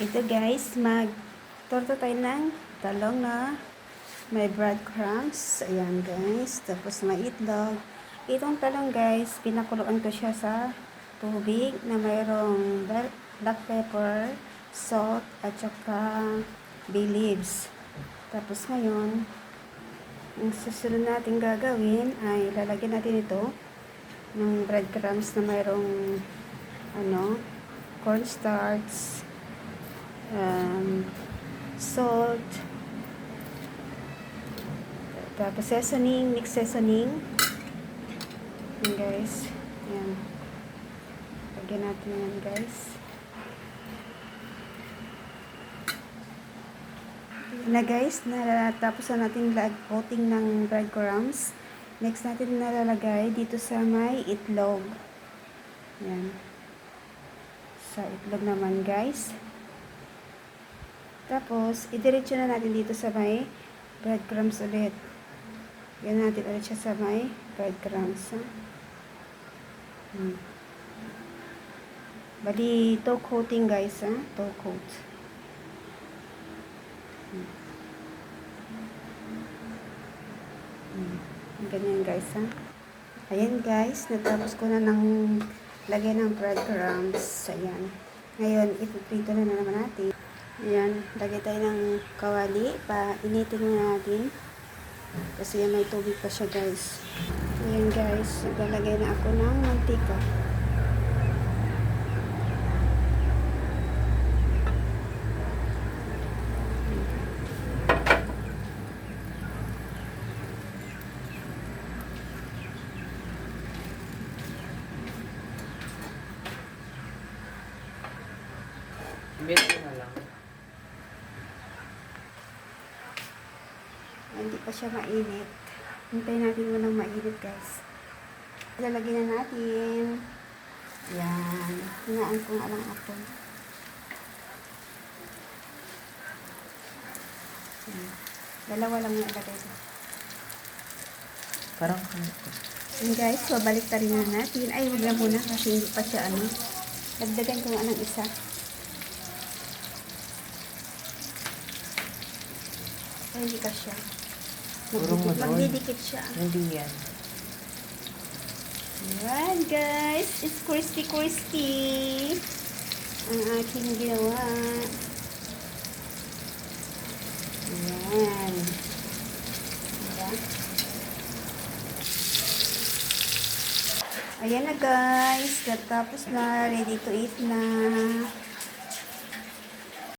Ito guys, mag-torta tayo ng talong na may breadcrumbs. Ayan guys, tapos may itlog. Itong talong guys, pinakuluan ko siya sa tubig na mayroong black pepper, salt, at saka bay leaves. Tapos ngayon, ang susunod natin gagawin ay lalagyan natin ito ng breadcrumbs na mayroong cornstarch, salt, tapos seasoning, mixed seasoning. Yan guys, yan. Lagyan natin yan guys. Na guys, natapos na natin coating ng breadcrumbs. Next natin nalalagay dito sa may itlog. Yan. Sa itlog naman guys. Tapos, idiretso na natin dito sa may breadcrumbs ulit. Yan natin ulit siya sa may breadcrumbs. Bali, toe coating guys. Toe coat. Ganyan guys. Ayan guys, natapos ko na ng lagay ng breadcrumbs. Ayan. Ngayon, itutrito na naman natin. Ayan, lagay tayo ng kawali. Initin na natin. Kasi may tubig pa siya guys. Ayan guys, naglalagay na ako ng mantika. Medyo na lang. Hindi pa siya mainit. Hintayin natin munang mainit guys. Ilalagay na natin. Yan. Hinaan ko nga lang ako. Yan. Dalawa lang yung ilagay ko. Parang Yan guys, babalik ta rin na natin. Ay, huwag na muna kasi hindi pa siya Dagdagan ko nga ng isa. Ay, hindi ka siya. Magdidikit siya. Hindi yan. Ayan guys, it's crispy ang aking ginawa. Ayan. Diba? Ayan na guys, tapos na, ready to eat na.